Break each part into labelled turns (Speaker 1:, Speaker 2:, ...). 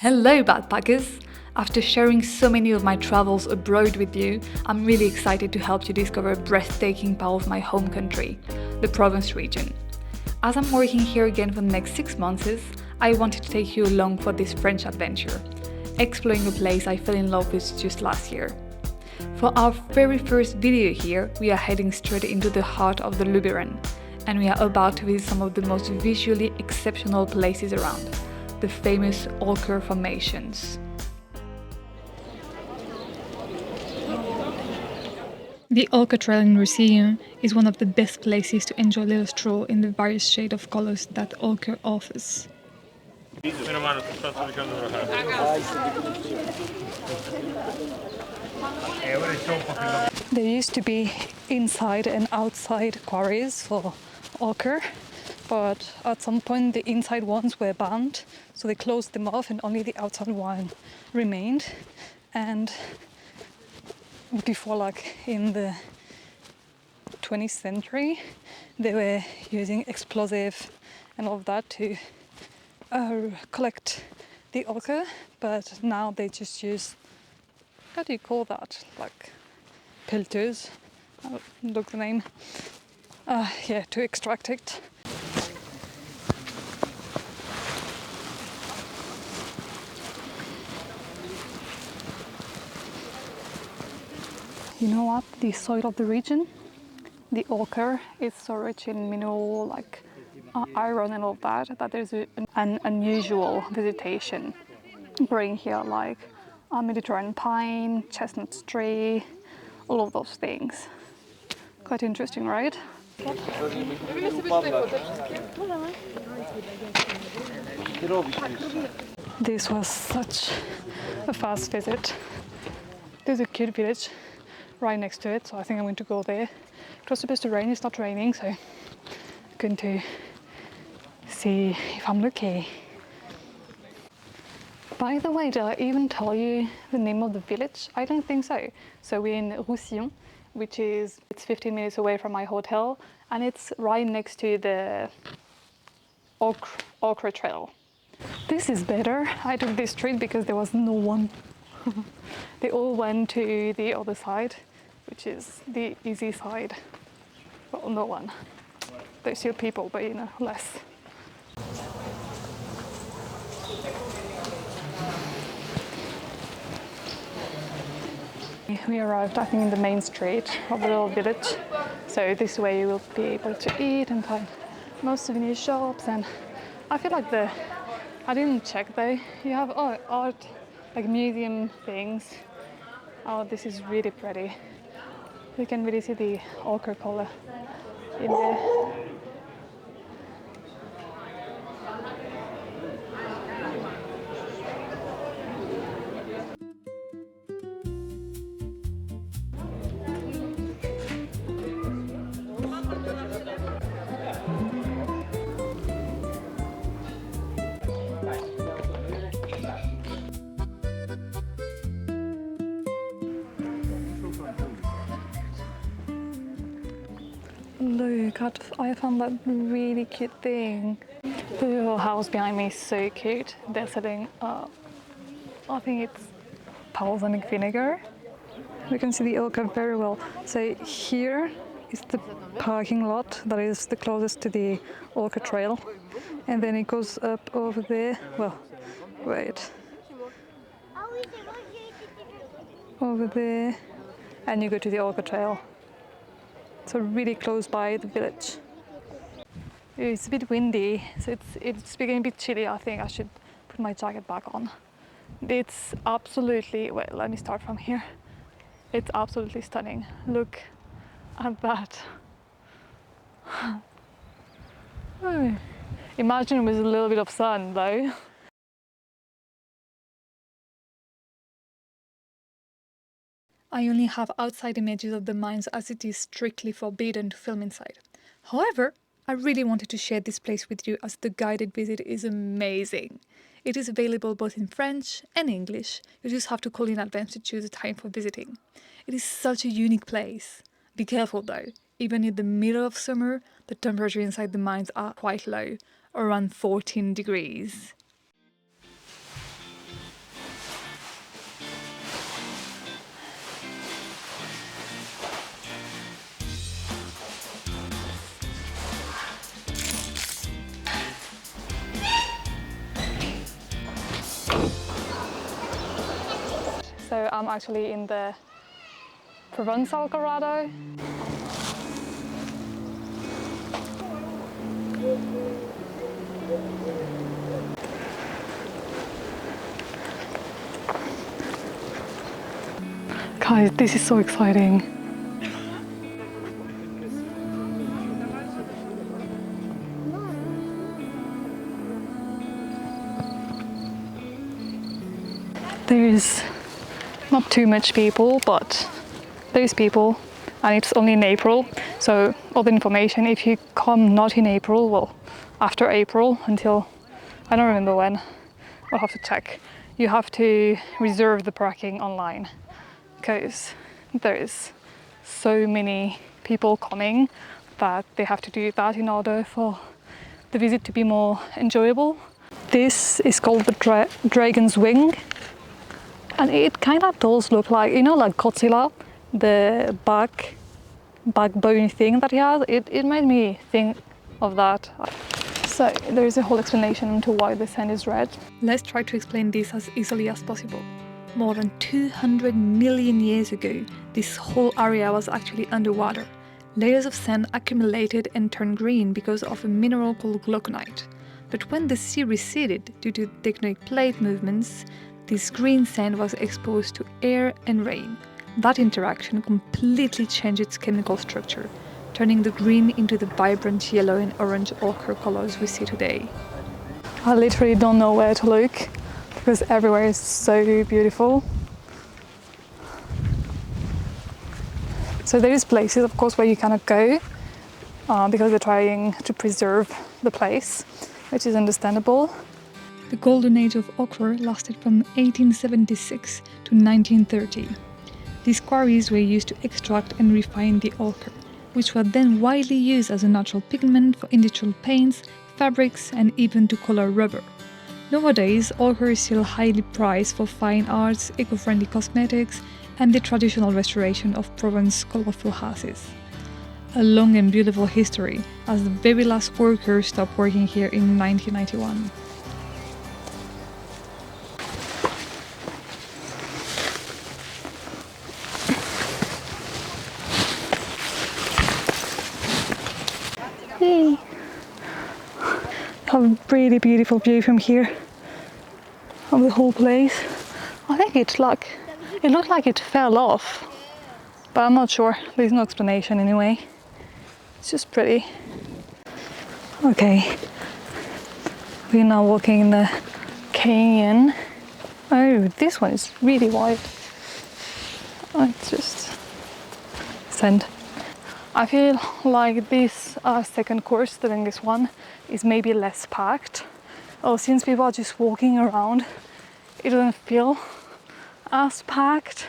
Speaker 1: Hello backpackers! After sharing so many of my travels abroad with you, I'm really excited to help you discover a breathtaking part of my home country, the Provence region. As I'm working here again for the next 6 months, I wanted to take you along for this French adventure, exploring a place I fell in love with just last year. For our very first video here, we are heading straight into the heart of the Luberon, and we are about to visit some of the most visually exceptional places around, the famous Ochre formations. The Ochre Trail in Roussillon is one of the best places to enjoy a little stroll in the various shades of colors that ochre offers. There used to be inside and outside quarries for ochre, but at some point the inside ones were banned, so they closed them off and only the outside one remained. And before, like in the 20th century, they were using explosive and all of that to collect the ochre, but now they just use, how do you call that, like pelleteurs, look the name, to extract it. You know what, the soil of the region, the ochre is so rich in mineral like iron and all that, that there's an unusual vegetation growing here, like Mediterranean pine, chestnut tree, all of those things. Quite interesting, right? This was such a fast visit. There's a cute village right next to it, so I think I'm going to go there. It was supposed to rain, it's not raining, so I'm going to see if I'm lucky. By the way, did I even tell you the name of the village? I don't think so. So we're in Roussillon, which is, it's 15 minutes away from my hotel, and it's right next to the Ochre Trail. This is better. I took this street because there was no one. They all went to the other side, which is the easy side. Well, no one. There's still people, but you know, less. We arrived, I think, in the main street of the little village. So this way you will be able to eat and find most souvenir shops. And I feel like I didn't check though. You have art, like museum things. Oh, this is really pretty. You can really see the ochre color in there. Look, I found that really cute thing. The little house behind me is so cute. They're selling, I think it's balsamic vinegar. We can see the ochre very well. So here is the parking lot that is the closest to the Ochre Trail. And then it goes up over there. Well, wait. Over there. And you go to the Ochre Trail. So really close by the village. It's a bit windy, so it's becoming a bit chilly. I think I should put my jacket back on. It's absolutely, well, let me start from here. It's absolutely stunning. Look at that. Imagine with a little bit of sun though. I only have outside images of the mines as it is strictly forbidden to film inside. However, I really wanted to share this place with you as the guided visit is amazing. It is available both in French and English. You just have to call in advance to choose a time for visiting. It is such a unique place. Be careful though, even in the middle of summer, the temperature inside the mines are quite low, around 14 degrees. I'm actually in the Provencal Colorado. Guys, this is so exciting. There is not too much people, but there is people, and it's only in April. So all the information, if you come not in April, well, after April until, I don't remember when, I'll have to check. You have to reserve the parking online because there is so many people coming that they have to do that in order for the visit to be more enjoyable. This is called the Dragon's Wing. And it kind of does look like, you know, like Godzilla, the backbone thing that he has. It made me think of that. So there is a whole explanation into why the sand is red. Let's try to explain this as easily as possible. More than 200 million years ago, this whole area was actually underwater. Layers of sand accumulated and turned green because of a mineral called glauconite. But when the sea receded due to tectonic plate movements, this green sand was exposed to air and rain. That interaction completely changed its chemical structure, turning the green into the vibrant yellow and orange ochre colors we see today. I literally don't know where to look because everywhere is so beautiful. So there is places, of course, where you cannot go because they're trying to preserve the place, which is understandable. The golden age of ochre lasted from 1876 to 1930. These quarries were used to extract and refine the ochre, which was then widely used as a natural pigment for industrial paints, fabrics, and even to color rubber. Nowadays, ochre is still highly prized for fine arts, eco-friendly cosmetics, and the traditional restoration of Provence colorful houses. A long and beautiful history, as the very last workers stopped working here in 1991. Yay! Have a really beautiful view from here of the whole place. I think it looked like it fell off, but I'm not sure. There's no explanation anyway. It's just pretty. Okay, we're now walking in the canyon. Oh, this one is really wide. Oh, it's just sand. I feel like this second course than this one is maybe less packed. Oh, since people are just walking around, it doesn't feel as packed.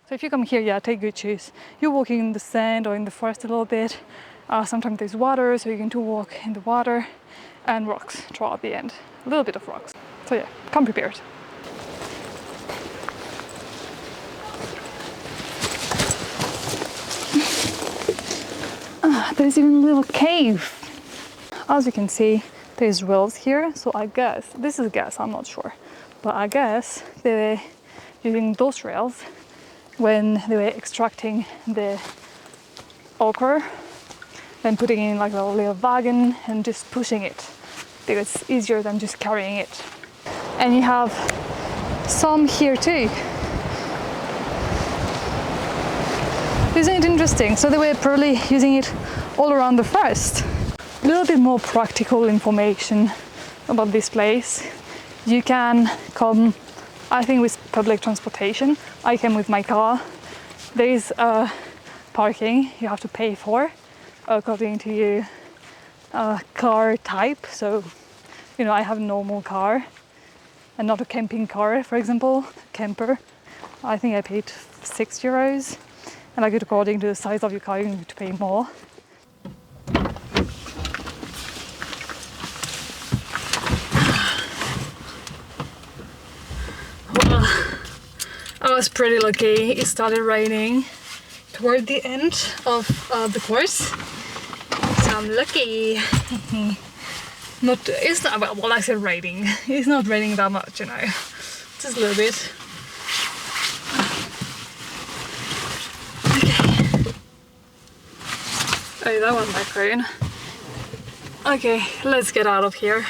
Speaker 1: So if you come here, yeah, take good shoes. You're walking in the sand or in the forest a little bit. Sometimes there's water, so you can walk in the water, and rocks throughout the end. A little bit of rocks. So yeah, come prepared. There's even a little cave. As you can see, there's rails here, so I guess, this is a guess, I'm not sure, but I guess they were using those rails when they were extracting the ochre, then putting in like a little wagon and just pushing it, because it's easier than just carrying it. And you have some here too. Isn't it interesting? So they were probably using it all around the forest. A little bit more practical information about this place. You can come, I think, with public transportation. I came with my car. There is parking you have to pay for according to your car type. So, you know, I have a normal car and not a camping car, for example, camper. I think I paid €6. And like according to the size of your car, you need to pay more. Well, I was pretty lucky. It started raining toward the end of the course, so I'm lucky. It's not, well, I said raining. It's not raining that much, you know, just a little bit. Okay. Oh, that was my phone. Okay, let's get out of here.